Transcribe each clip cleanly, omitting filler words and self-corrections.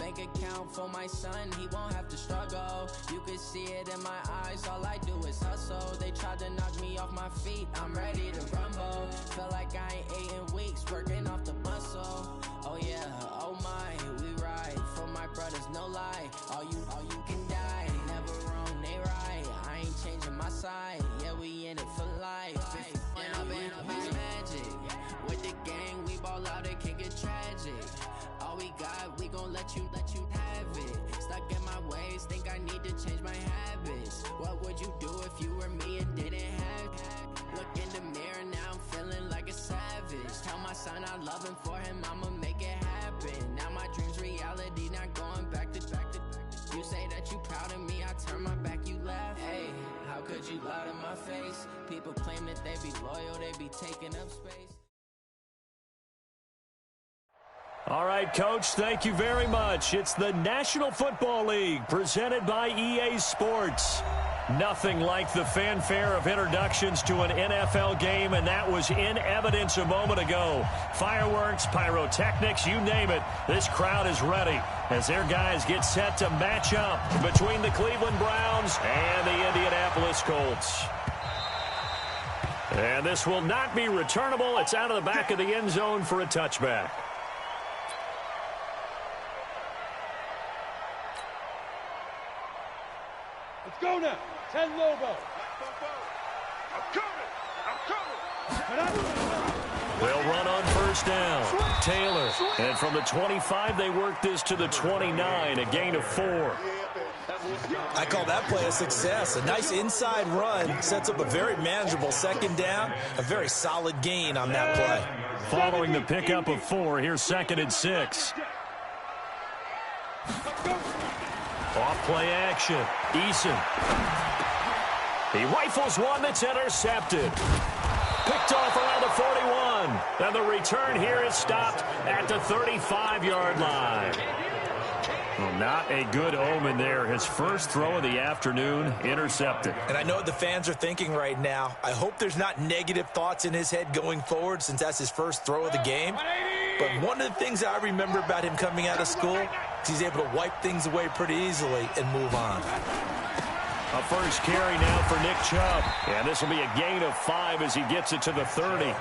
bank account for my son, he won't have to struggle. You can see it in my eyes, all I do is hustle. They tried to knock me off my feet, I'm ready to rumble. Feel like I ain't ate in weeks, working off the muscle. Oh yeah, oh my, we ride for my brothers, no lie. All you can die, never wrong, they right. I ain't changing my side, yeah, we in it for life. It's magic. With the gang, we ball out, it can get tragic. All we got, we gon' let you have it. Stuck in my ways, think I need to change my habits. What would you do if you were me and didn't have it? Look in the mirror, now I'm feeling like a savage. Tell my son I love him, for him I'ma make it happen. Now my dream's reality, not going back to. You say that you proud of me, I turn my back, you laugh. Hey, how could you lie to my face? People claim that they be loyal, they be taking up space. All right, Coach, thank you very much. It's the National Football League presented by EA Sports. Nothing like the fanfare of introductions to an NFL game, and that was in evidence a moment ago. Fireworks, pyrotechnics, you name it. This crowd is ready as their guys get set to match up between the Cleveland Browns and the Indianapolis Colts. And this will not be returnable. It's out of the back of the end zone for a touchback. Let's go now. 10 Lobo. I'm coming. They'll run on first down. Taylor. And from the 25, they work this to the 29, a gain of 4. I call that play a success. A nice inside run sets up a very manageable second down. A very solid gain on that play. Following the pickup of 4, here's 2nd and 6. Off play action. Eason. He rifles one that's intercepted. Picked off around the 41. And the return here is stopped at the 35-yard line. Well, not a good omen there. His first throw of the afternoon intercepted. And I know what the fans are thinking right now. I hope there's not negative thoughts in his head going forward since that's his first throw of the game. But one of the things I remember about him coming out of school is he's able to wipe things away pretty easily and move on. A first carry now for Nick Chubb. And this will be a gain of 5 as he gets it to the 30.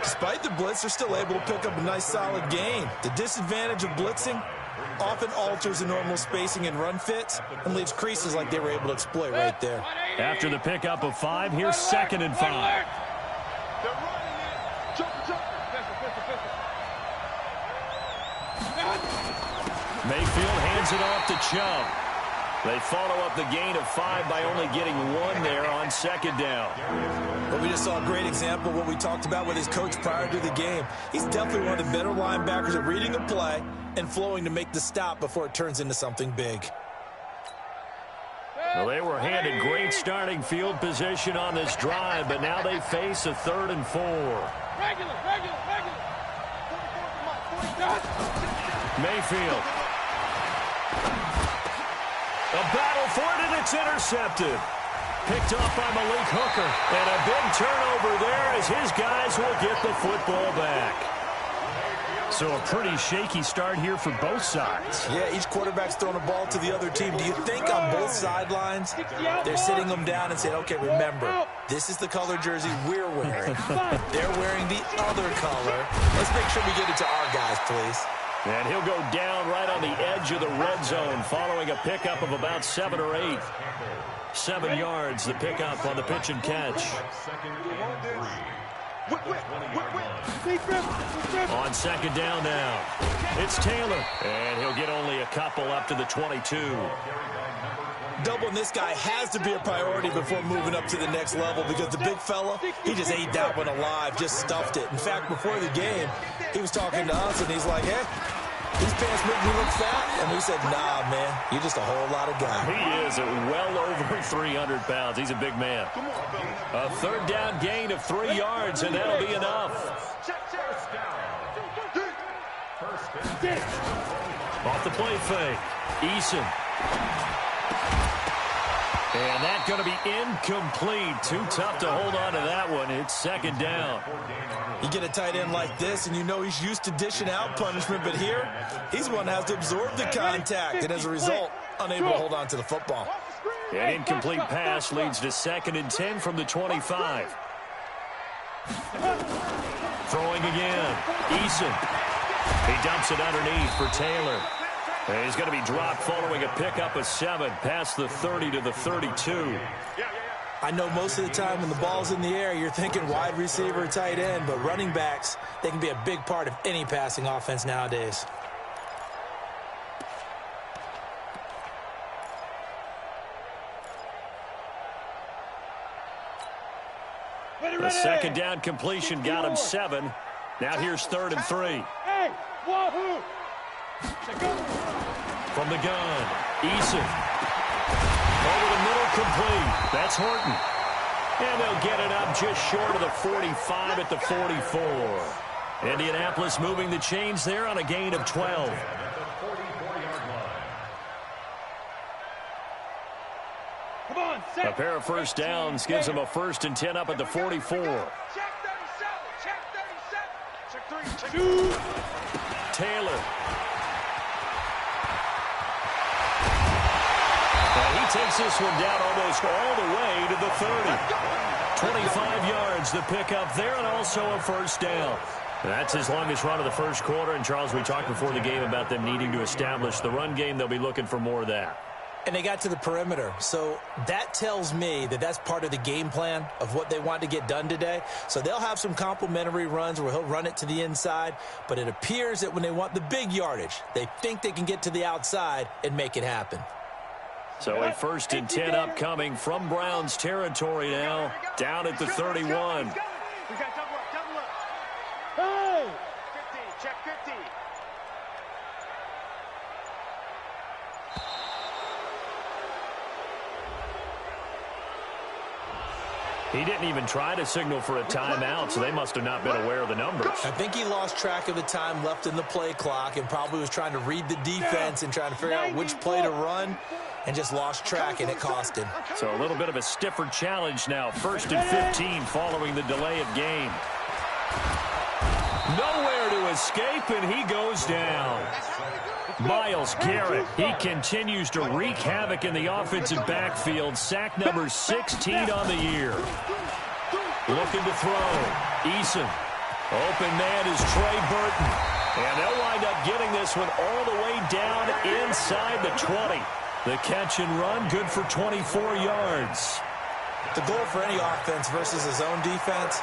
Despite the blitz, they're still able to pick up a nice solid gain. The disadvantage of blitzing often alters the normal spacing and run fits and leaves creases like they were able to exploit right there. After the pickup of 5, here's 2nd and 5. Mayfield hands it off to Chubb. They follow up the gain of 5 by only getting 1 there on 2nd down. Well, we just saw a great example of what we talked about with his coach prior to the game. He's definitely one of the better linebackers at reading a play and flowing to make the stop before it turns into something big. Well, they were handed great starting field position on this drive, but now they face a 3rd and 4. Mayfield. A battle for it, and it's intercepted. Picked off by Malik Hooker. And a big turnover there as his guys will get the football back. So a pretty shaky start here for both sides. Yeah, each quarterback's throwing a ball to the other team. Do you think on both sidelines they're sitting them down and saying, okay, remember, this is the color jersey we're wearing. They're wearing the other color. Let's make sure we get it to our guys, please. And he'll go down right on the edge of the red zone following a pickup of about 7 or 8. 7 yards, the pickup on the pitch and catch. On 2nd down now, it's Taylor. And he'll get only a couple up to the 22. Doubling this guy has to be a priority before moving up to the next level because the big fella, he just ate that one alive, just stuffed it. In fact, before the game, he was talking to us, and he's like, hey, these pants make me look fat. And we said, nah, man, you're just a whole lot of guy. He is well over 300 pounds. He's a big man. A 3rd down gain of 3 yards, and that'll be enough. Off the play fake, Eason. And that's going to be incomplete. Too tough to hold on to that one. It's second down. You get a tight end like this, and you know he's used to dishing out punishment, but here, he's the one that has to absorb the contact, and as a result, unable to hold on to the football. An incomplete pass leads to 2nd and 10 from the 25. Throwing again. Eason. He dumps it underneath for Taylor. And he's going to be dropped following a pickup of 7 past the 30 to the 32. I know most of the time when the ball's in the air, you're thinking wide receiver, tight end, but running backs, they can be a big part of any passing offense nowadays. The second down completion got him 7. Now here's 3rd and 3. Hey, wahoo! From the gun, Eason. Over the middle, complete. That's Horton. And they'll get it up just short of the 45 at the 44. Indianapolis moving the chains there on a gain of 12. Come on, set. A pair of first downs gives them a 1st and 10 up at the 44. Check 37, check 37. Check 3, check 2. Taylor. And he takes this one down almost all the way to the 30. 25 yards the pickup there, and also a 1st down. That's his longest run of the first quarter. And, Charles, we talked before the game about them needing to establish the run game. They'll be looking for more of that. And they got to the perimeter. So that tells me that that's part of the game plan of what they want to get done today. So they'll have some complementary runs where he'll run it to the inside. But it appears that when they want the big yardage, they think they can get to the outside and make it happen. So a 1st and 10 upcoming from Browns territory now, down at the 31. We got double up. Hey! 50, check 50. He didn't even try to signal for a timeout, so they must have not been aware of the numbers. I think he lost track of the time left in the play clock and probably was trying to read the defense and trying to figure out which play to run and just lost track, and it cost him. So a little bit of a stiffer challenge now. 1st and 15 following the delay of game. Nowhere to escape, and he goes down. Myles Garrett, he continues to wreak havoc in the offensive backfield. Sack number 16 on the year. Looking to throw. Eason. Open man is Trey Burton. And they'll wind up getting this one all the way down inside the 20. The catch and run, good for 24 yards. The goal for any offense versus his own defense,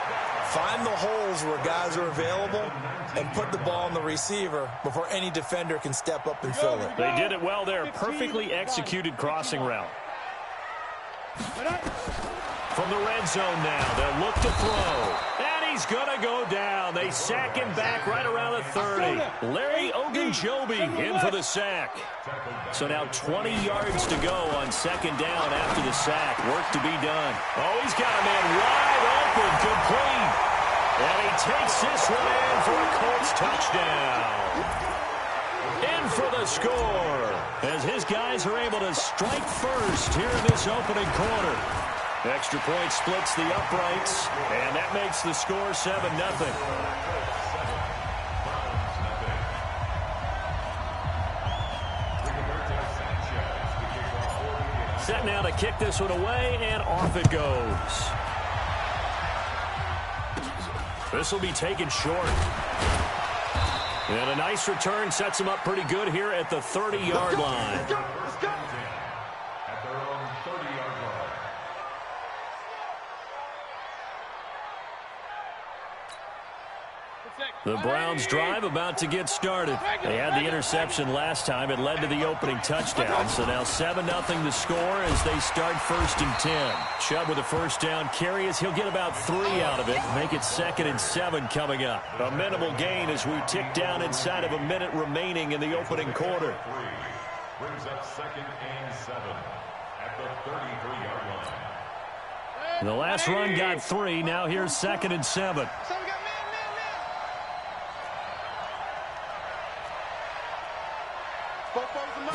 find the holes where guys are available and put the ball on the receiver before any defender can step up and fill it. They did it well there. Perfectly executed crossing route. From the red zone now, they'll look to throw. And he's going to go down. They sack him back right around the 30. Larry Ogunjobi in for the sack. So now 20 yards to go on 2nd down after the sack. Work to be done. Oh, he's got a man wide open, complete. And he takes this one in for a Colts touchdown. In for the score as his guys are able to strike first here in this opening quarter. Extra point splits the uprights, and that makes the score 7-0. Set now to kick this one away, and off it goes. This will be taken short. And a nice return sets him up pretty good here at the 30-yard line. The Browns drive about to get started. They had the interception last time. It led to the opening touchdown. So now 7-0 the score as they start 1st and 10. Chubb with a 1st down carry as he'll get about 3 out of it. Make it 2nd and 7 coming up. A minimal gain as we tick down inside of a minute remaining in the opening quarter. Brings up 2nd and 7 at the 33-yard line. The last run got 3. Now here's 2nd and 7. Both of them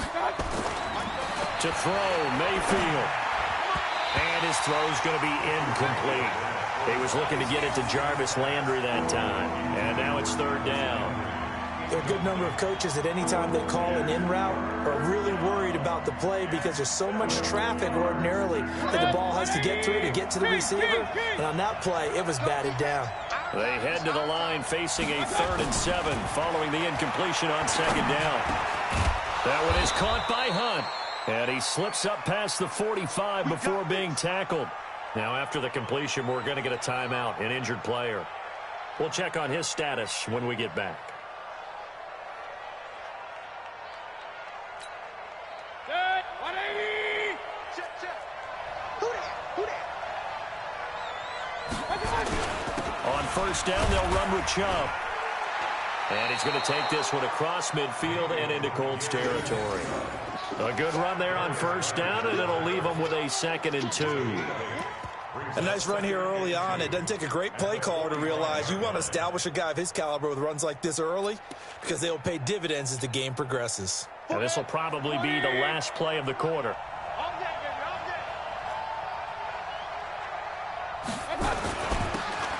To throw, Mayfield. And his throw's going to be incomplete. He was looking to get it to Jarvis Landry that time. And now it's third down. There are a good number of coaches that any time they call an in route are really worried about the play because there's so much traffic ordinarily that the ball has to get through to get to the receiver. And on that play, it was batted down. They head to the line facing a 3rd and 7 following the incompletion on 2nd down. That one is caught by Hunt. And he slips up past the 45 before being tackled. Now after the completion, we're going to get a timeout, an injured player. We'll check on his status when we get back. Good. 180. Check. Who that? On 1st down, they'll run with Chubb. And he's going to take this one across midfield and into Colts territory. A good run there on 1st down, and it'll leave them with a 2nd and 2. A nice run here early on. It doesn't take a great play caller to realize you want to establish a guy of his caliber with runs like this early because they will pay dividends as the game progresses. And this will probably be the last play of the quarter.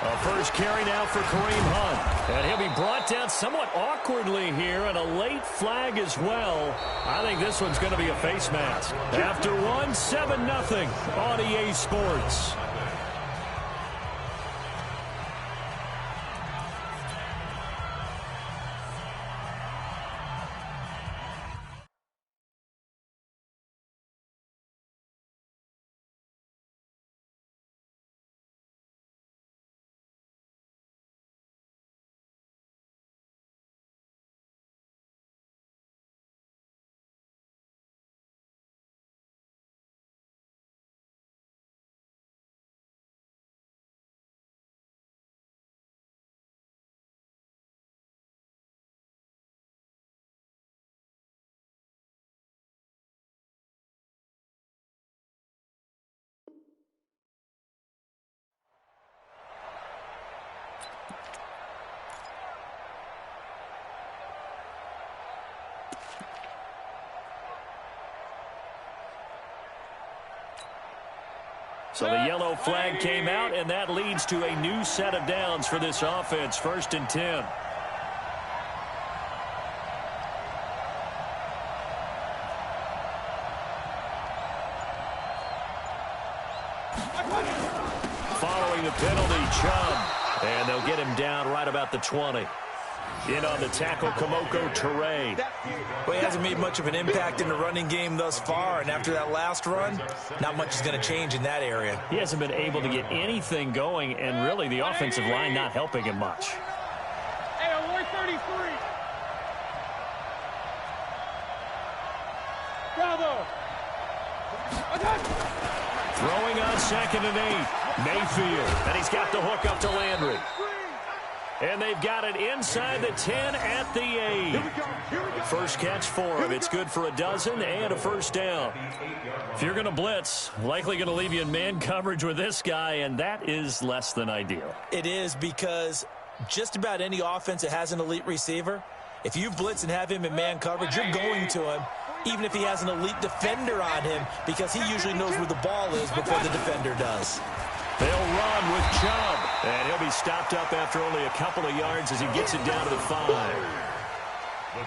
A first carry now for Kareem Hunt. And he'll be brought down somewhat awkwardly here, and a late flag as well. I think this one's going to be a face mask. After one, 7-0 on EA Sports. So the yellow flag came out, and that leads to a new set of downs for this offense. 1st and 10. Following the penalty, Chubb. And they'll get him down right about the 20. In on the tackle, Kamoko Toure. Well, he hasn't made much of an impact in the running game thus far, and after that last run, not much is going to change in that area. He hasn't been able to get anything going, and really the offensive line not helping him much. Hey, 133. Bravo. Throwing on 2nd and 8. Mayfield, and he's got the hook up to Landry. And they've got it inside the 10 at the 8. First catch for him. It's good for a dozen and a 1st down. If you're going to blitz, likely going to leave you in man coverage with this guy, and that is less than ideal. It is, because just about any offense that has an elite receiver, if you blitz and have him in man coverage, you're going to him, even if he has an elite defender on him, because he usually knows where the ball is before the defender does. They'll run with Chubb, and he'll be stopped up after only a couple of yards as he gets it down to the 5.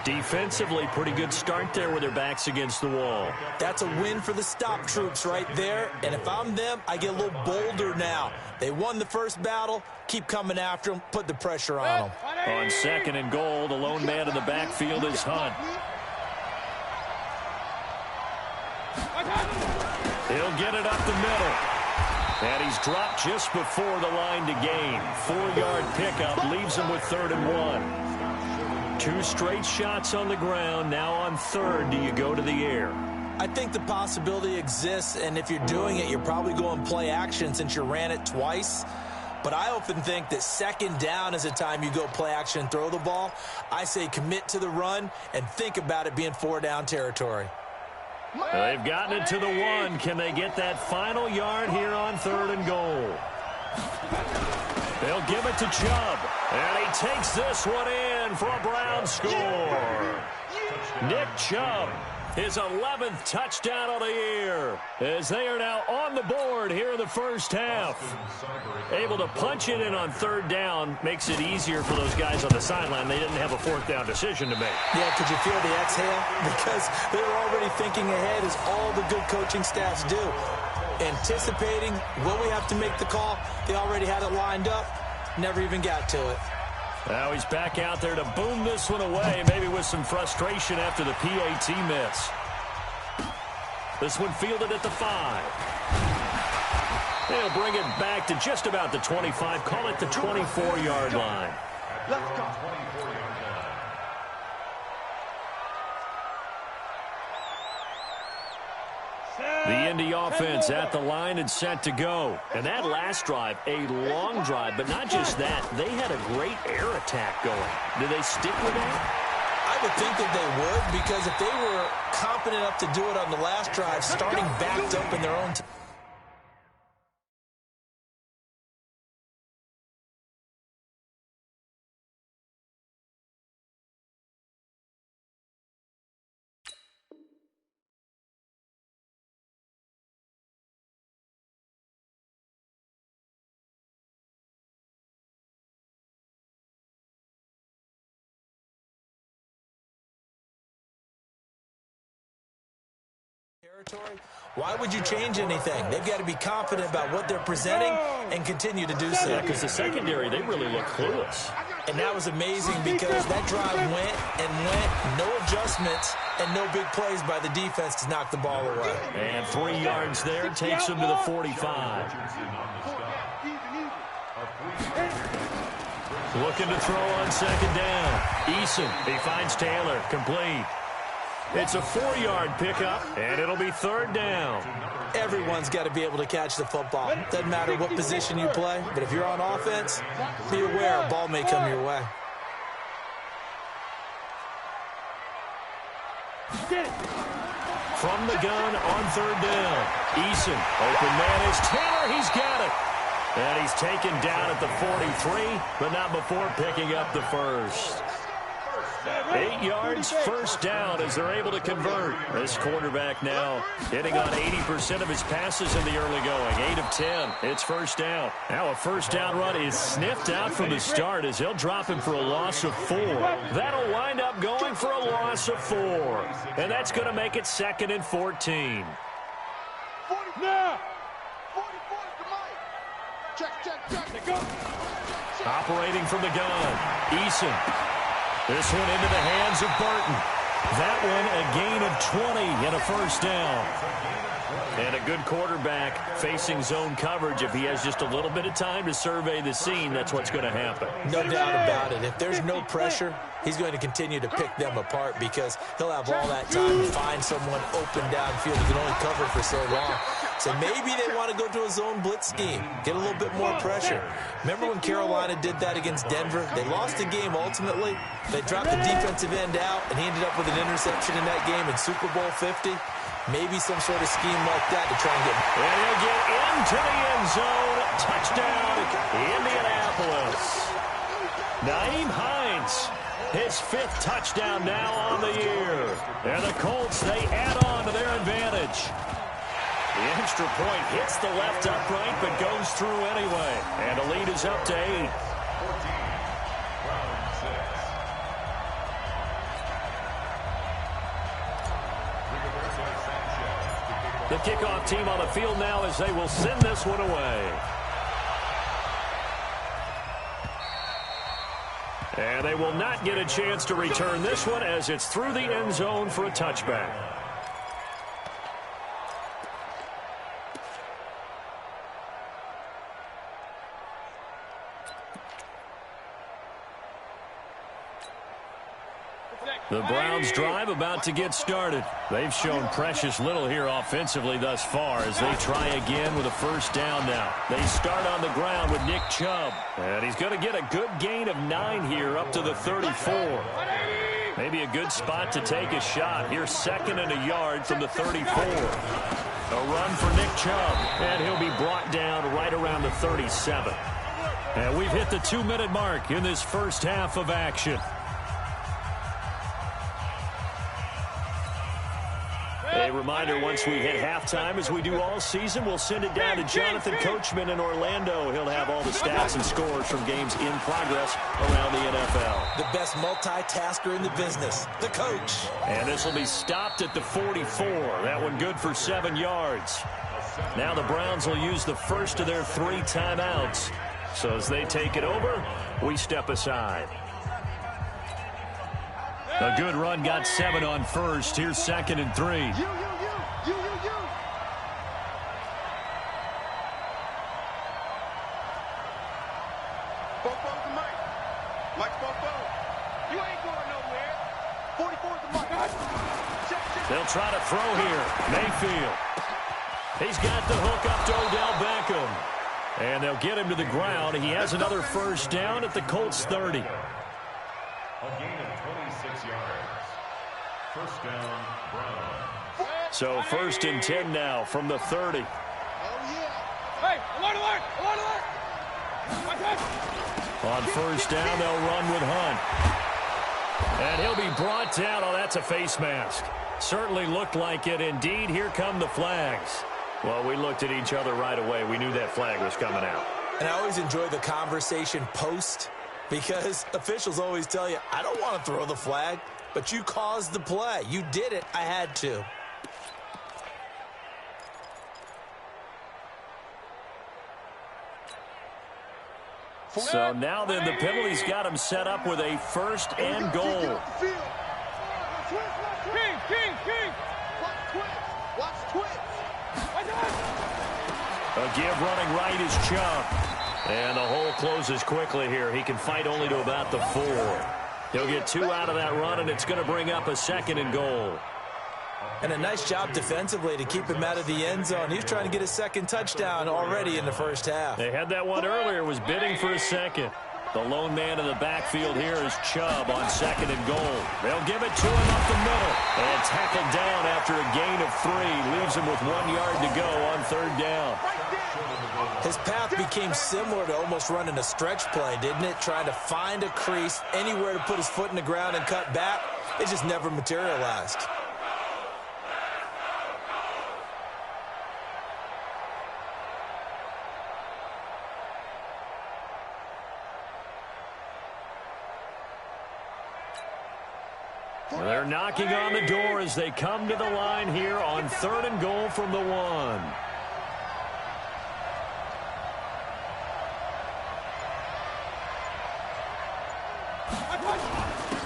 Defensively, pretty good start there with their backs against the wall. That's a win for the stop troops right there, and if I'm them, I get a little bolder now. They won the first battle, keep coming after them, put the pressure on them. On 2nd and goal, the lone man in the backfield is Hunt. He'll get it up the middle. And he's dropped just before the line to gain. 4-yard pickup leaves him with 3rd and 1. 2 straight shots on the ground. Now on 3rd, do you go to the air? I think the possibility exists, and if you're doing it, you're probably going play action since you ran it twice. But I often think that 2nd down is the time you go play action and throw the ball. I say commit to the run and think about it being 4-down territory. They've gotten it to the 1. Can they get that final yard here on 3rd and goal? They'll give it to Chubb. And he takes this one in for a Brown score. Nick Chubb His 11th touchdown of the year, as they are now on the board here in the first half. Able to punch it in on third down makes it easier for those guys on the sideline. They didn't have a fourth down decision to make. Yeah, could you feel the exhale? Because they were already thinking ahead, as all the good coaching staffs do. Anticipating, will we have to make the call? They already had it lined up, never even got to it. Now he's back out there to boom this one away, maybe with some frustration after the PAT miss. This one fielded at the 5. They'll bring it back to just about the 25, call it the 24-yard line. Let's go. The Indy offense at the line and set to go. And that last drive, a long drive, but not just that. They had a great air attack going. Do they stick with that? I would think that they would, because if they were confident enough to do it on the last drive, starting backed up in their own territory, why would you change anything? They've got to be confident about what they're presenting and continue to do so. Yeah, because the secondary, they really look clueless. And that was amazing, because that drive went and went, no adjustments, and no big plays by the defense to knock the ball away. And 3 yards there takes them to the 45. Looking to throw on second down. Eason, he finds Taylor, complete. It's a 4-yard pickup, and it'll be third down. Everyone's got to be able to catch the football. Doesn't matter what position you play, but if you're on offense, be aware a ball may come your way. From the gun on third down. Eason, open man is Taylor. He's got it. And he's taken down at the 43, but not before picking up the first. 8 yards, first down as they're able to convert. This quarterback now hitting on 80% of his passes in the early going. 8 of 10. It's first down. Now a first down run is sniffed out from the start as he'll drop him for a loss of 4. That'll wind up going for a loss of 4. And that's going to make it 2nd and 14. Now. Operating from the gun. Eason. This one into the hands of Burton. That one a gain of 20 and a first down. And a good quarterback facing zone coverage. If he has just a little bit of time to survey the scene, that's what's going to happen. No doubt about it. If there's no pressure, he's going to continue to pick them apart, because he'll have all that time to find someone open downfield. He can only cover for so long. So maybe they want to go to a zone blitz scheme, get a little bit more pressure. Remember when Carolina did that against Denver? They lost the game ultimately. They dropped the defensive end out, and he ended up with an interception in that game in Super Bowl 50. Maybe some sort of scheme like that to try and get... And he'll get into the end zone. Touchdown, Indianapolis. Naeem Hines, his 5th touchdown now on the year. And the Colts, they add on to their advantage. The extra point hits the left upright, but goes through anyway. And the lead is up to 8. The kickoff team on the field now as they will send this one away. And they will not get a chance to return this one, as it's through the end zone for a touchback. The Browns' drive about to get started. They've shown precious little here offensively thus far as they try again with a first down now. They start on the ground with Nick Chubb. And he's going to get a good gain of 9 here up to the 34. Maybe a good spot to take a shot. Here's 2nd and a yard from the 34. A run for Nick Chubb. And he'll be brought down right around the 37. And we've hit the 2-minute mark in this first half of action. A reminder, once we hit halftime, as we do all season, we'll send it down to Jonathan Coachman in Orlando. He'll have all the stats and scores from games in progress around the NFL. The best multitasker in the business, the coach. And this will be stopped at the 44. That one good for 7 yards. Now the Browns will use the first of their 3 timeouts. So as they take it over, we step aside. A good run got 7 on first. Here's 2nd and 3. You. Bofo's the mic. Mike's Bofo. You ain't going nowhere. 44's the mic. They'll try to throw here. Mayfield. He's got the hook up to Odell Beckham. And they'll get him to the ground. He has another first down at the Colts 30. A gain of 26 yards. First down, Browns. So 1st and 10 now from the 30. Oh, yeah. Hey, alert. On first down, they'll run with Hunt. And he'll be brought down. Oh, that's a face mask. Certainly looked like it. Indeed, here come the flags. Well, we looked at each other right away. We knew that flag was coming out. And I always enjoy the conversation post, because officials always tell you, I don't want to throw the flag, but you caused the play. You did it. I had to. So now then, the penalty's got him set up with a 1st and goal. King. Watch twitch. A give running right is Chubb. And the hole closes quickly here. He can fight only to about the 4. He'll get 2 out of that run, and it's going to bring up a 2nd and goal. And a nice job defensively to keep him out of the end zone. He was trying to get his 2nd touchdown already in the first half. They had that one earlier, was bidding for a 2nd. The lone man in the backfield here is Chubb on 2nd and goal. They'll give it to him up the middle. And tackled down after a gain of 3. Leaves him with 1 yard to go on 3rd down. His path became similar to almost running a stretch play, didn't it? Trying to find a crease, anywhere to put his foot in the ground and cut back. It just never materialized. They're knocking on the door as they come to the line here on 3rd and goal from the 1.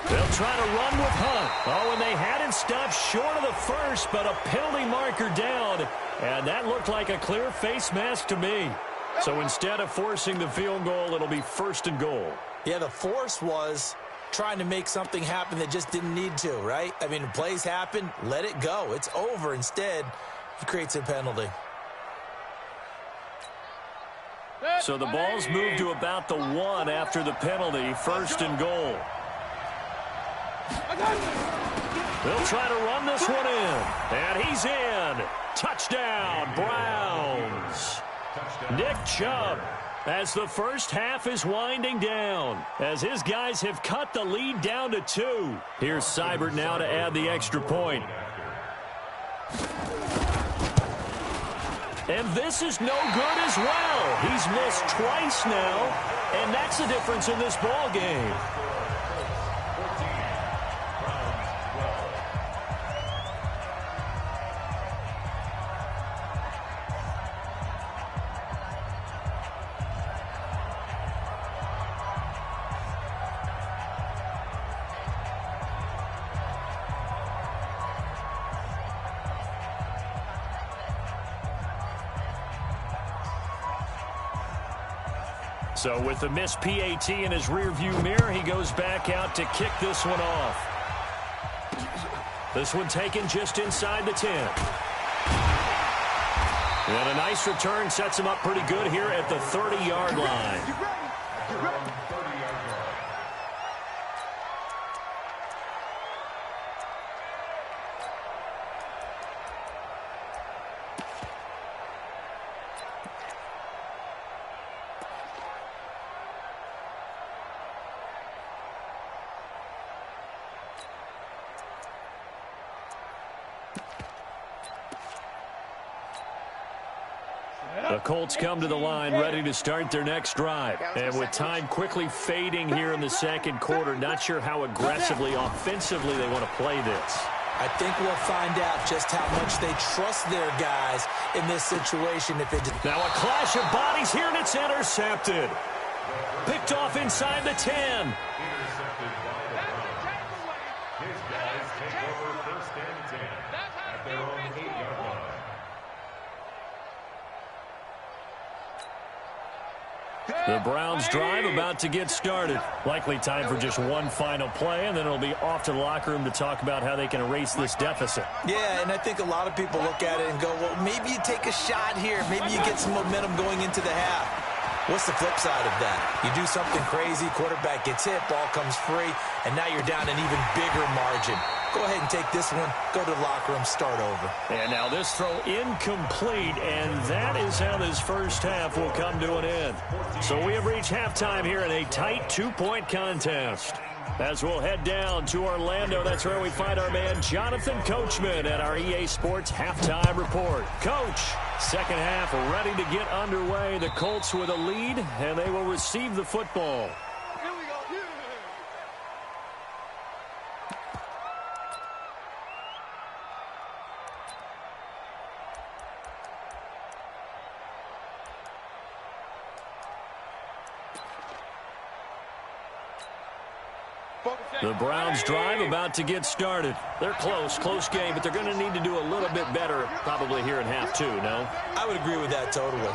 They'll try to run with Hunt. Oh, and they had it stopped short of the 1st, but a penalty marker down. And that looked like a clear face mask to me. So instead of forcing the field goal, it'll be 1st and goal. Yeah, the force was trying to make something happen that just didn't need to, right? I mean, plays happen, let it go. It's over. Instead, he creates a penalty. So the ball's moved to about the 1 after the penalty, 1st and goal. They'll try to run this one in. And he's in. Touchdown, Browns. Nick Chubb, as the first half is winding down, as his guys have cut the lead down to 2. Here's Seibert now to add the extra point. And this is no good as well. He's missed twice now, and that's the difference in this ball game. So with the missed PAT in his rearview mirror, he goes back out to kick this one off. This one taken just inside the 10. And a nice return sets him up pretty good here at the 30-yard line. The Colts come to the line ready to start their next drive. And with time quickly fading here in the second quarter, not sure how aggressively, offensively they want to play this. I think we'll find out just how much they trust their guys in this situation. Now a clash of bodies here, and it's intercepted. Picked off inside the 10. Intercepted by the Browns. His guys take over first and 10 at their own 8-yard line. The Browns drive about to get started. Likely time for just one final play, and then it'll be off to the locker room to talk about how they can erase this deficit. Yeah, and I think a lot of people look at it and go, well, maybe you take a shot here. Maybe you get some momentum going into the half. What's the flip side of that? You do something crazy, quarterback gets hit, ball comes free, and now you're down an even bigger margin. Go ahead and take this one, go to the locker room, start over. And now this throw incomplete, and that is how this first half will come to an end. So we have reached halftime here in a tight 2-point contest. As we'll head down to Orlando, that's where we find our man Jonathan Coachman at our EA Sports Halftime Report. Coach, second half ready to get underway. The Colts with a lead, and they will receive the football. Here we go. The Browns drive about to get started. They're close game, but they're going to need to do a little bit better probably here in half two, no? I would agree with that totally.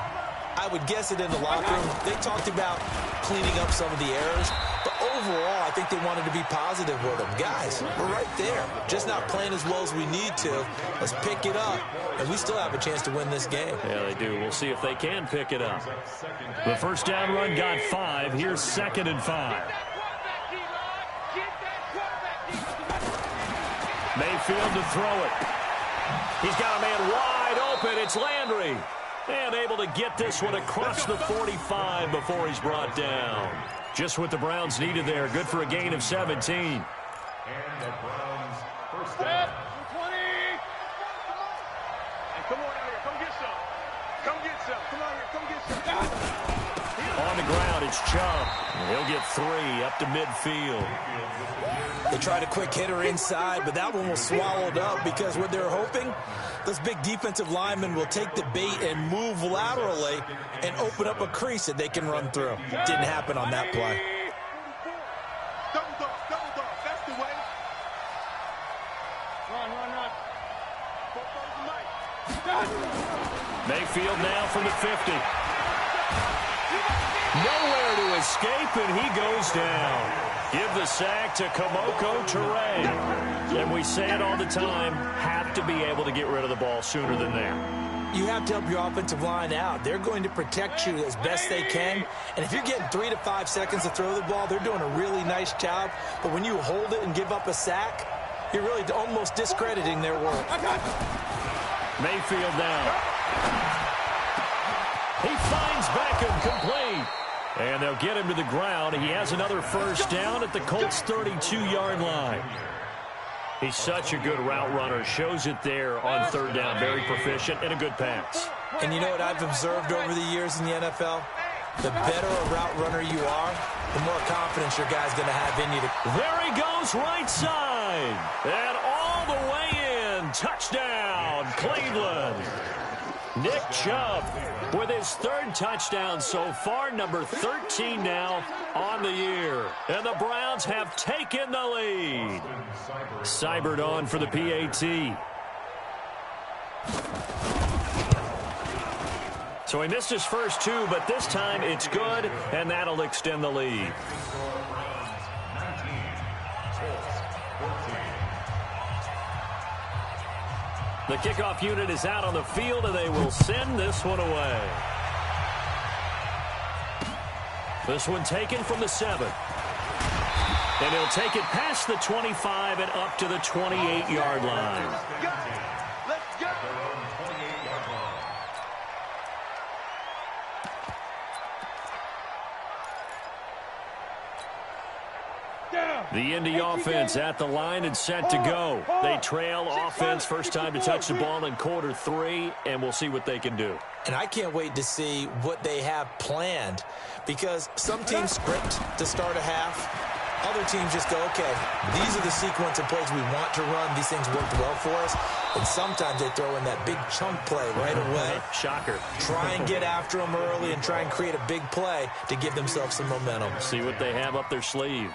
I would guess it in the locker room. They talked about cleaning up some of the errors, but overall, I think they wanted to be positive with them. Guys, we're right there. Just not playing as well as we need to. Let's pick it up, and we still have a chance to win this game. Yeah, they do. We'll see if they can pick it up. The first down run got 5. Here's 2nd and 5. Mayfield to throw it. He's got a man wide open. It's Landry. And able to get this one across the 45 before he's brought down. Just what the Browns needed there. Good for a gain of 17. And the Browns first down. 20. And come on out here. Come get some. Come get some. Come on here. Come get some. On the ground, it's Chubb. He'll get 3 up to midfield. They tried a quick hitter inside, but that one was swallowed up because what they're hoping, those big defensive linemen will take the bait and move laterally and open up a crease that they can run through. Didn't happen on that play. Double dog. That's the way. Run. Mayfield now from the 50. Nowhere to escape, and he goes down. Give the sack to Kamoko Toure. And we say it all the time, have to be able to get rid of the ball sooner than that. You have to help your offensive line out. They're going to protect you as best they can. And if you're getting 3 to 5 seconds to throw the ball, they're doing a really nice job. But when you hold it and give up a sack, you're really almost discrediting their work. Mayfield down. He finds Beckham complete. And they'll get him to the ground. He has another first down at the Colts' 32-yard line. He's such a good route runner. Shows it there on 3rd down. Very proficient and a good pass. And you know what I've observed over the years in the NFL? The better a route runner you are, the more confidence your guy's going to have in you. There he goes, right side. And all the way in. Touchdown, Cleveland. Nick Chubb with his 3rd touchdown so far, number 13 now on the year. And the Browns have taken the lead. Seibert on for the PAT. So he missed his first 2, but this time it's good, and that'll extend the lead. The kickoff unit is out on the field, and they will send this one away. This one taken from the 7. And he'll take it past the 25 and up to the 28-yard line. Let's go. The Indy offense at the line and set to go. They trail offense first time to touch the ball in quarter 3, and we'll see what they can do. And I can't wait to see what they have planned, because some teams script to start a half. Other teams just go, okay, these are the sequence of plays we want to run. These things worked well for us. And sometimes they throw in that big chunk play right away. Shocker. Try and get after them early and try and create a big play to give themselves some momentum. See what they have up their sleeve.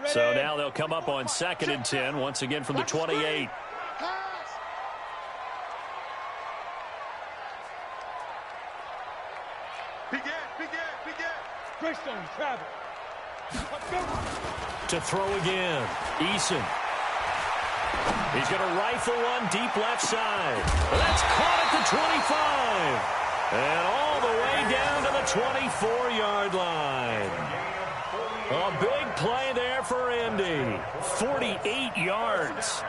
So now they'll come up on 2nd and 10, once again from the 28. To throw again, Eason. He's going to rifle one deep left side. That's caught at the 25. And all the way down to the 24-yard line. A big play there for Indy. 48 yards.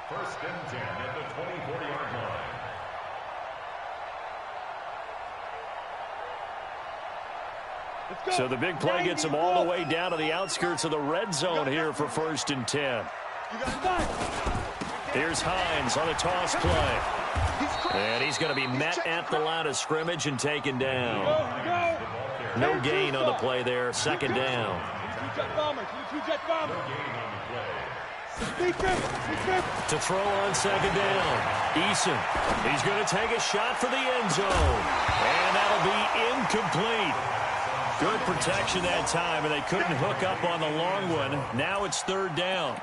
1st and 10 at the 24-yard line. So the big play gets them all the way down to the outskirts of the red zone here for 1st and 10. Here's Hines on a toss play. And he's going to be met at the line of scrimmage and taken down. No gain on the play there. 2nd down. To throw on 2nd down. Eason. He's going to take a shot for the end zone. And that'll be incomplete. Good protection that time, and they couldn't hook up on the long one. Now it's 3rd down.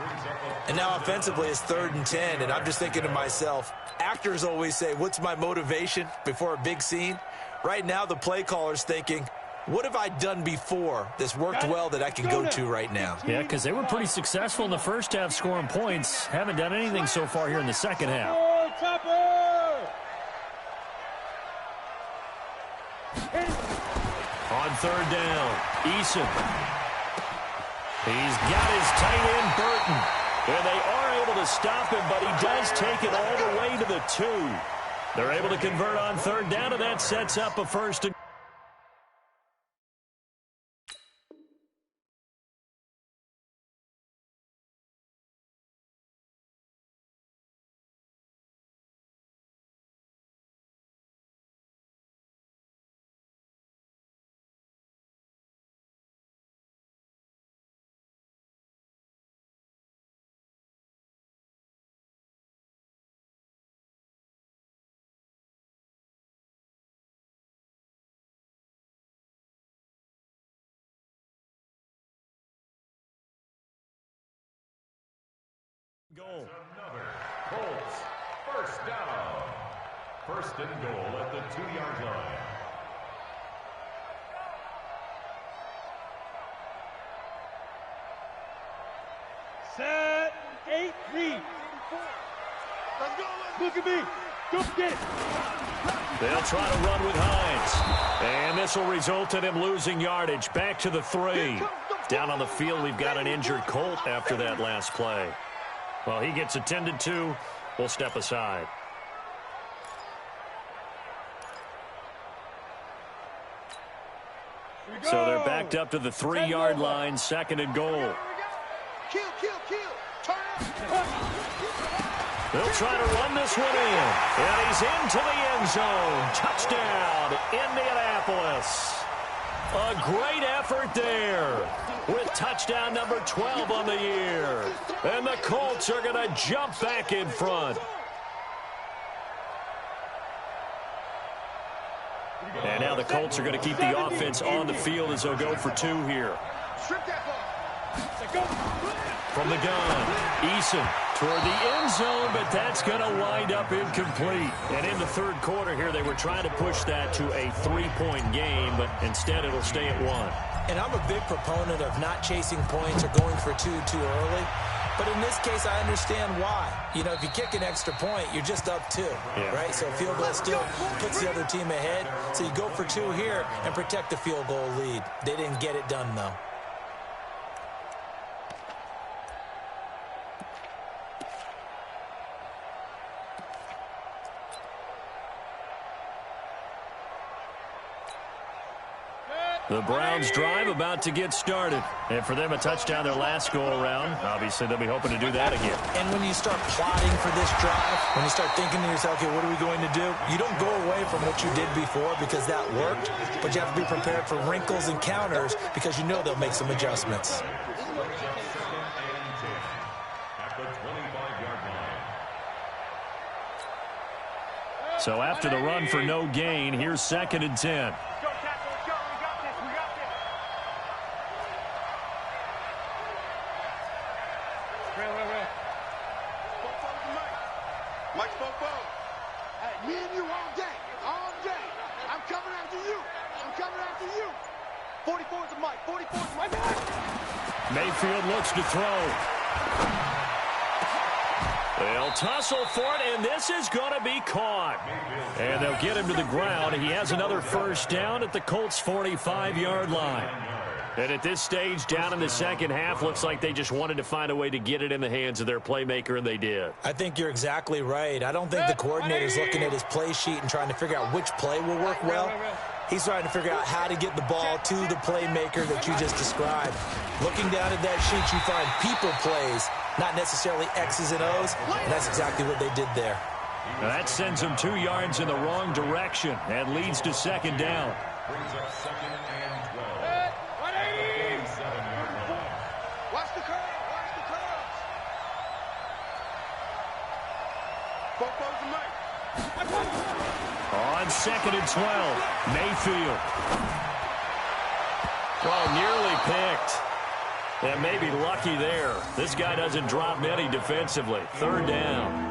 And now offensively it's 3rd and 10, and I'm just thinking to myself, actors always say, what's my motivation before a big scene? Right now the play caller's thinking, what have I done before that's worked well that I can go to right now? Yeah, because they were pretty successful in the first half scoring points. Haven't done anything so far here in the second half. On 3rd down, Eason. He's got his tight end, Burton. And they are able to stop him, but he does take it all the way to the 2. They're able to convert on 3rd down, and that sets up a 1st and goal. Another Colts 1st down. 1st and goal at the 2-yard line. Set, 8, read. Let's go. Look at me. Don't get it. They'll try to run with Hines. And this will result in him losing yardage. Back to the 3. Down on the field, we've got an injured Colt after that last play. Well, he gets attended to. We'll step aside. So they're backed up to the 3-yard line, 2nd and goal. Kill. Turn up. They'll try to run this one in. And he's into the end zone. Touchdown, Indianapolis. A great effort there with touchdown number 12 on the year. And the Colts are going to jump back in front. And now the Colts are going to keep the offense on the field as they'll go for 2 here. From the gun, Eason toward the end zone, but that's going to wind up incomplete. And in the 3rd quarter here, they were trying to push that to a 3-point game, but instead it'll stay at 1. And I'm a big proponent of not chasing points or going for 2 too early. But in this case, I understand why. You know, if you kick an extra point, you're just up 2, right? So field goal still puts the other team ahead. So you go for 2 here and protect the field goal lead. They didn't get it done, though. The Browns drive about to get started. And for them, a touchdown their last go-around. Obviously, they'll be hoping to do that again. And when you start plotting for this drive, when you start thinking to yourself, okay, what are we going to do? You don't go away from what you did before because that worked, but you have to be prepared for wrinkles and counters because you know they'll make some adjustments. So after the run for no gain, here's 2nd and 10. Me and you all day. All day. I'm coming after you. I'm coming after you. 44 is the mic. 44 is my back. Mayfield looks to throw. They'll tussle for it, and this is going to be caught. And they'll get him to the ground. He has another first down at the Colts' 45-yard line. And at this stage, down in the second half, looks like they just wanted to find a way to get it in the hands of their playmaker, and they did. I think you're exactly right. I don't think the coordinator's looking at his play sheet and trying to figure out which play will work well. He's trying to figure out how to get the ball to the playmaker that you just described. Looking down at that sheet, you find people plays, not necessarily X's and O's, and that's exactly what they did there. Now that sends them 2 yards in the wrong direction and leads to 2nd down. Brings up 2nd and 12. Watch the curve. Watch the curves. Bofo's the mic. On 2nd and 12, Mayfield. Oh, nearly picked. And maybe lucky there. This guy doesn't drop many defensively. 3rd down.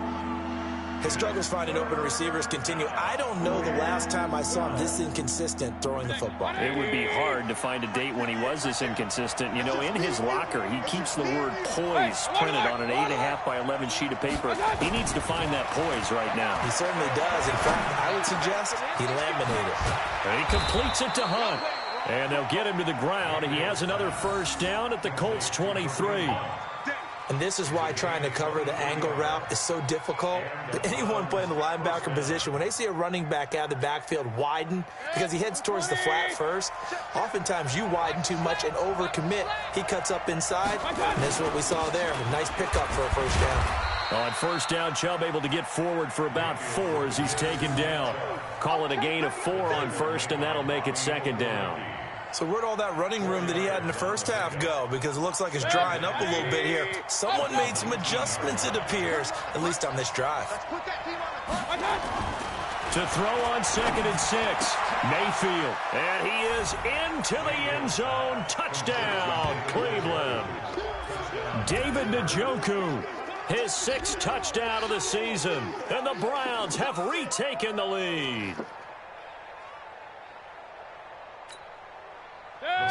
His struggles finding open receivers continue. I don't know the last time I saw him this inconsistent throwing the football. It would be hard to find a date when he was this inconsistent. You know, in his locker, he keeps the word poise printed on an 8.5 by 11 sheet of paper. He needs to find that poise right now. He certainly does. In fact, I would suggest he laminated it. And he completes it to Hunt. And they'll get him to the ground. He has another first down at the Colts' 23. And this is why trying to cover the angle route is so difficult. Anyone playing the linebacker position, when they see a running back out of the backfield widen, because he heads towards the flat first, oftentimes you widen too much and overcommit. He cuts up inside, and that's what we saw there. A nice pickup for a first down. On first down, Chubb able to get forward for about 4 as he's taken down. Call it a gain of 4 on first, and that'll make it 2nd down. So where'd all that running room that he had in the first half go? Because it looks like it's drying up a little bit here. Someone made some adjustments, it appears, at least on this drive. To throw on 2nd and 6, Mayfield. And he is into the end zone. Touchdown, Cleveland. David Njoku, his 6th touchdown of the season. And the Browns have retaken the lead.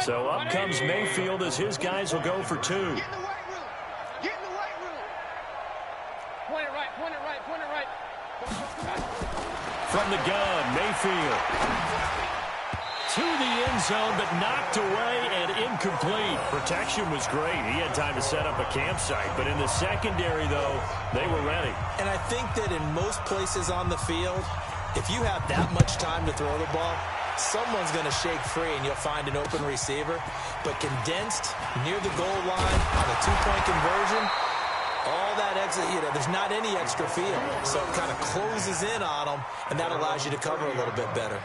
So up comes Mayfield as his guys will go for 2. Get in the right room. Get in the right room. Point it right, point it right, point it right. From the gun, Mayfield. To the end zone, but knocked away and incomplete. Protection was great. He had time to set up a campsite. But in the secondary, though, they were ready. And I think that in most places on the field, if you have that much time to throw the ball, someone's going to shake free and you'll find an open receiver. But condensed near the goal line on a 2-point conversion, all that exit, there's not any extra field. So it kind of closes in on them, and that allows you to cover a little bit better.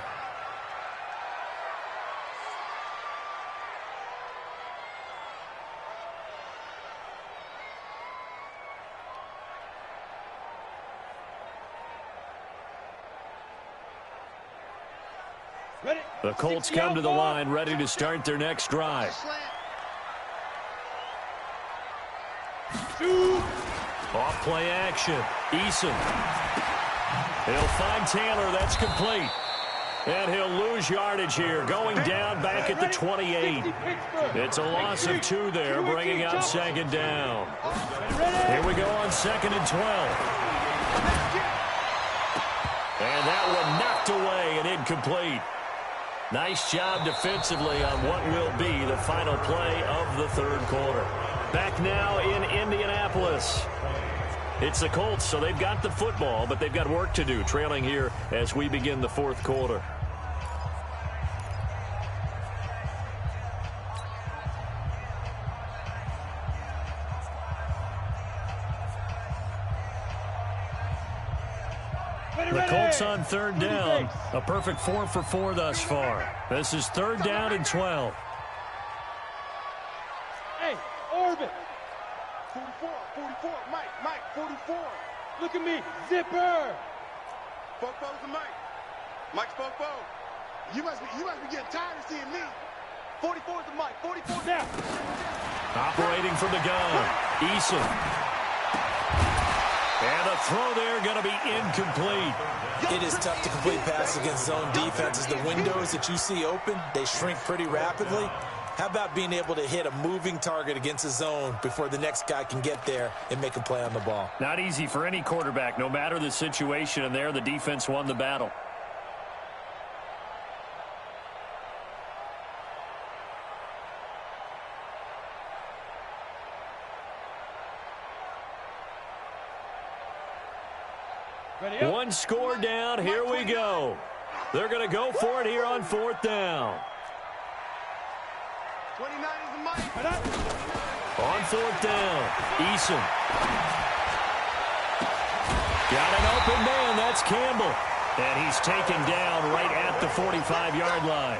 The Colts come to the line, ready to start their next drive. Off play action. Eason. He'll find Taylor. That's complete. And he'll lose yardage here, going down back at the 28. It's a loss of 2 there, bringing up 2nd down. Here we go on 2nd and 12. And that one knocked away and incomplete. Nice job defensively on what will be the final play of the 3rd quarter. Back now in Indianapolis. It's the Colts, so they've got the football, but they've got work to do, trailing here as we begin the 4th quarter. 6 on third down. A perfect 4 for 4 thus far. This is 3rd down and 12. Hey, Orbit. 44, Mike, 44. Look at me, zipper. Fofo's the Mike. Mike's Fofo. You must be getting tired of seeing me. 44 is the Mike, 44 now. Operating from the gun, Eason. And the throw there going to be incomplete. It is tough to complete passes against zone defenses. The windows that you see open, they shrink pretty rapidly. How about being able to hit a moving target against a zone before the next guy can get there and make a play on the ball? Not easy for any quarterback, no matter the situation, and there the defense won the battle. One score down, here we go. They're going to go for it here on 4th down. 29 is the Mike. On 4th down, Eason. Got an open man, that's Campbell. And he's taken down right at the 45-yard line.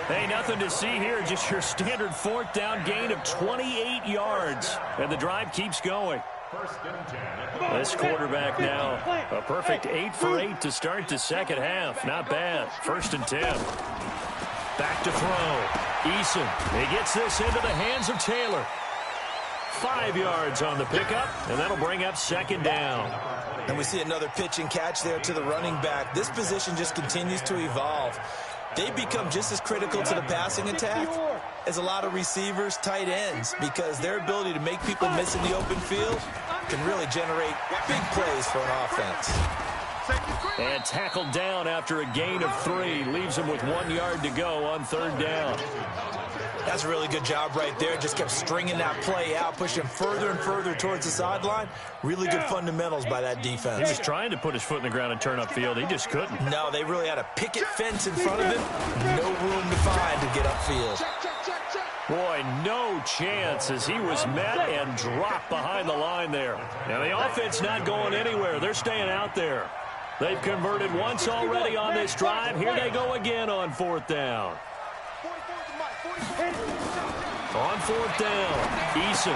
Hey, nothing to see here, just your standard 4th down gain of 28 yards. And the drive keeps going. This quarterback now, a perfect 8 for 8 to start the second half. Not bad. 1st and 10. Back to throw. Eason. He gets this into the hands of Taylor. 5 yards on the pickup, and that'll bring up 2nd down. And we see another pitch and catch there to the running back. This position just continues to evolve. They become just as critical to the passing attack as a lot of receivers, tight ends, because their ability to make people miss in the open field can really generate big plays for an offense. And tackled down after a gain of 3. Leaves him with 1 yard to go on 3rd down. That's a really good job right there. Just kept stringing that play out, pushing further and further towards the sideline. Really good fundamentals by that defense. He was trying to put his foot in the ground and turn upfield. He just couldn't. No, they really had a picket fence in front of him. No room to find to get upfield. Boy, no chance as he was met and dropped behind the line there. Now, the offense not going anywhere. They're staying out there. They've converted once already on this drive. Here they go again on 4th down. On 4th down, Eason.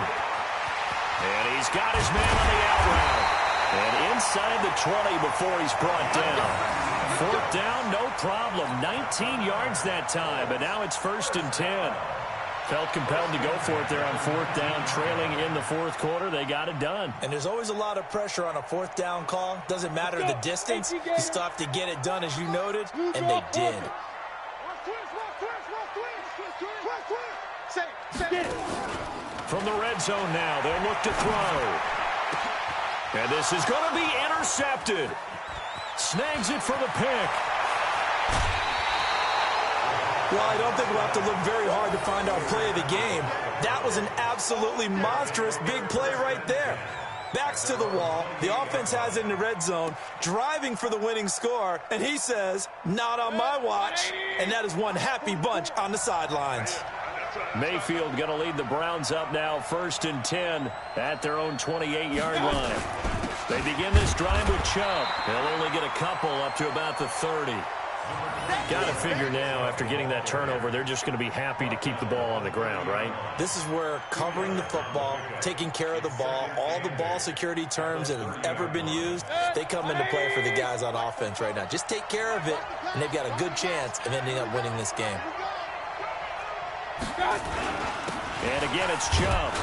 And he's got his man on the out route. And inside the 20 before he's brought down. 4th down, no problem. 19 yards that time, but now it's 1st and 10. Felt compelled to go for it there on 4th down, trailing in the 4th quarter. They got it done. And there's always a lot of pressure on a 4th down call. Doesn't matter the distance. You still have to get it done, as you noted, and they did. From the red zone now, they'll look to throw. And this is going to be intercepted. Snags it for the pick. Well, I don't think we'll have to look very hard to find our play of the game. That was an absolutely monstrous big play right there. Backs to the wall. The offense has it in the red zone, driving for the winning score. And he says, not on my watch. And that is one happy bunch on the sidelines. Mayfield going to lead the Browns up now, 1st and 10 at their own 28-yard line. They begin this drive with Chubb. They'll only get a couple up to about the 30. Got to figure now, after getting that turnover, they're just going to be happy to keep the ball on the ground, right? This is where covering the football, taking care of the ball, all the ball security terms that have ever been used, they come into play for the guys on offense right now. Just take care of it, and they've got a good chance of ending up winning this game. And again, it's Chubb.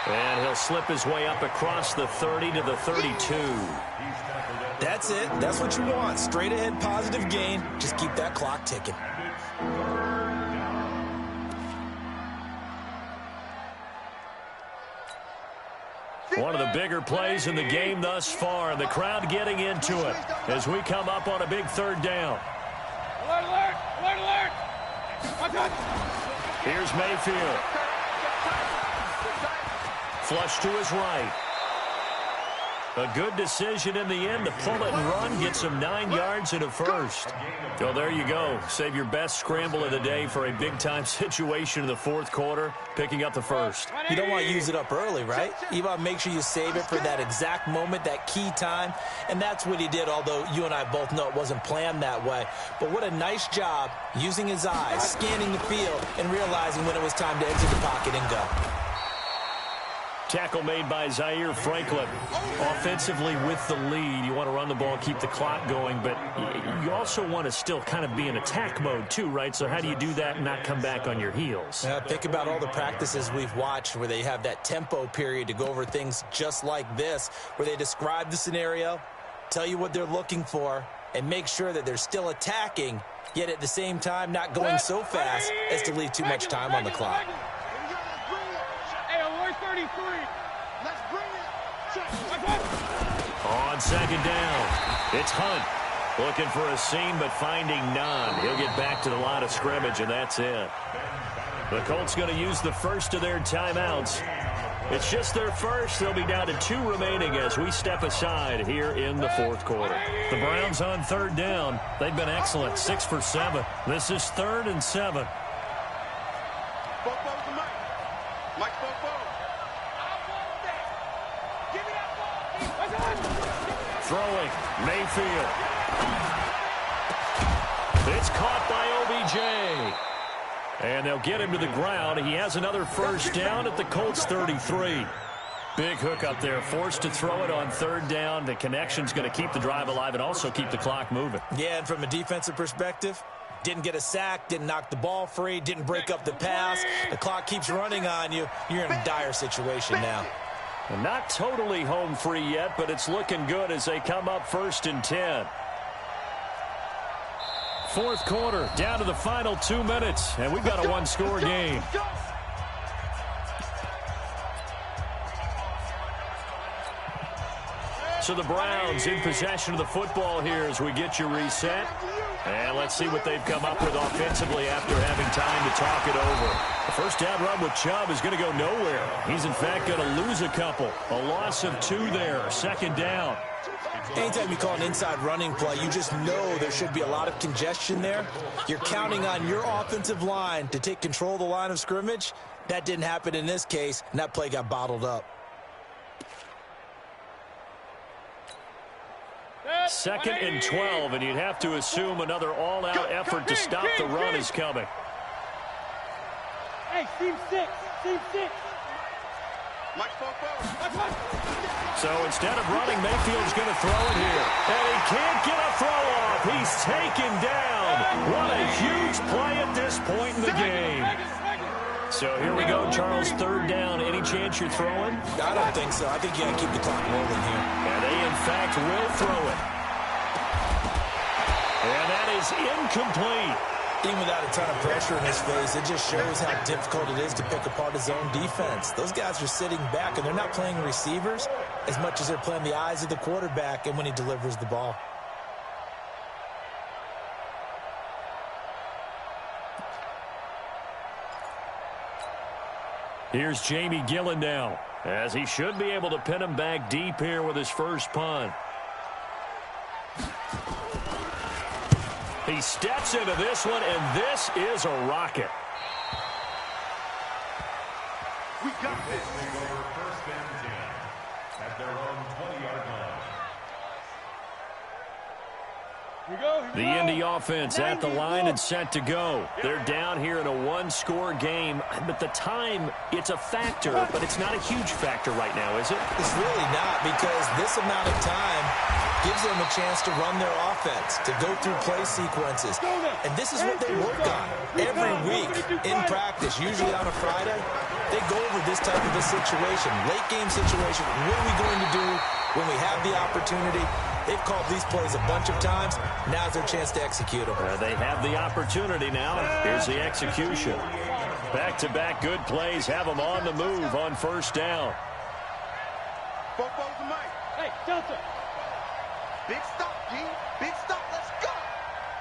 And he'll slip his way up across the 30 to the 32. That's it. That's what you want. Straight ahead positive gain. Just keep that clock ticking. One of the bigger plays in the game thus far, and the crowd getting into it as we come up on a big 3rd down. Alert, alert, alert, alert. Watch out. Here's Mayfield. Flush to his right. A good decision in the end to pull it and run, get some 9 yards and a first. So there you go. Save your best scramble of the day for a big-time situation in the fourth quarter, picking up the first. You don't want to use it up early, right? You want to make sure you save it for that exact moment, that key time, and that's what he did, although you and I both know it wasn't planned that way. But what a nice job using his eyes, scanning the field, and realizing when it was time to exit the pocket and go. Tackle made by Zaire Franklin. Offensively with the lead, you want to run the ball, keep the clock going, but you also want to still kind of be in attack mode too, right? So how do you do that and not come back on your heels? Think about all the practices we've watched where they have that tempo period to go over things just like this, where they describe the scenario, tell you what they're looking for, and make sure that they're still attacking, yet at the same time not going so fast as to leave too much time on the clock. 33. Let's bring it. On second down, it's Hunt. Looking for a seam, but finding none. He'll get back to the line of scrimmage, and that's it. The Colts going to use the first of their timeouts. It's just their first. They'll be down to 2 remaining as we step aside here in the fourth quarter. The Browns on third down. They've been excellent, 6 for 7. This is 3rd and 7. Throwing, Mayfield. It's caught by OBJ. And they'll get him to the ground. He has another first down at the Colts 33. Big hook up there, forced to throw it on third down. The connection's going to keep the drive alive and also keep the clock moving. Yeah, and from a defensive perspective, didn't get a sack, didn't knock the ball free, didn't break up the pass. The clock keeps running on you. You're in a dire situation now. Not totally home free yet, but it's looking good as they come up 1st and 10. Fourth quarter, down to the final 2 minutes, and we've got a one-score game. So the Browns in possession of the football here as we get you reset. And let's see what they've come up with offensively after having time to talk it over. The first down run with Chubb is going to go nowhere. He's, in fact, going to lose a couple. A loss of 2 there, 2nd down. Anytime you call an inside running play, you just know there should be a lot of congestion there. You're counting on your offensive line to take control of the line of scrimmage. That didn't happen in this case, and that play got bottled up. 2nd and 12, and you'd have to assume another all-out effort to stop the run is coming. Hey, team 6. So instead of running, Mayfield's going to throw it here. And he can't get a throw off. He's taken down. What a huge play at this point in the game. So here we go, Charles, 3rd down. Any chance you're throwing? I don't think so. I think you got to keep the clock rolling here. And they, in fact, will throw it. And that is incomplete. Even without a ton of pressure in his face, it just shows how difficult it is to pick apart his own defense. Those guys are sitting back, and they're not playing receivers as much as they're playing the eyes of the quarterback and when he delivers the ball. Here's Jamie Gillen now, as he should be able to pin him back deep here with his first punt. He steps into this one, and this is a rocket. We got this. Take over 1st and 10 at their own 20-yard line. The Indy offense at the line and set to go. They're down here in a one-score game, but the time, it's a factor, but it's not a huge factor right now, is it? It's really not, because this amount of time gives them a chance to run their offense, to go through play sequences. And this is what they work on every week in practice, usually on a Friday. They go over this type of a situation, late game situation. What are we going to do when we have the opportunity? They've called these plays a bunch of times. Now's their chance to execute them. They have the opportunity now. Here's the execution. Back-to-back good plays have them on the move on 1st down. Hey, Delta. Big stop, G. Big stop. Let's go.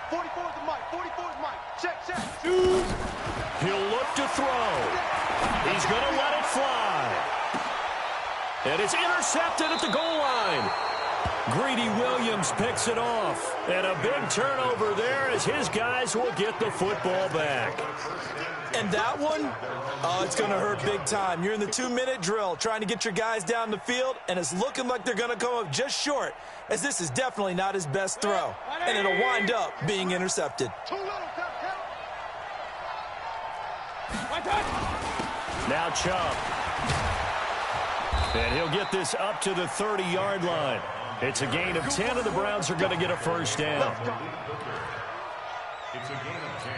44 is the mic. 44 is mic. Check. He'll look to throw. He's going to let it fly. And it's intercepted at the goal line. Greedy Williams picks it off. And a big turnover there as his guys will get the football back. And that one, oh, it's going to hurt big time. You're in the 2-minute drill trying to get your guys down the field, and it's looking like they're going to come up just short, as this is definitely not his best throw. And it'll wind up being intercepted. Now Chubb. And he'll get this up to the 30-yard line. It's a gain of 10, and the Browns are going to get a first down. It's a gain of 10.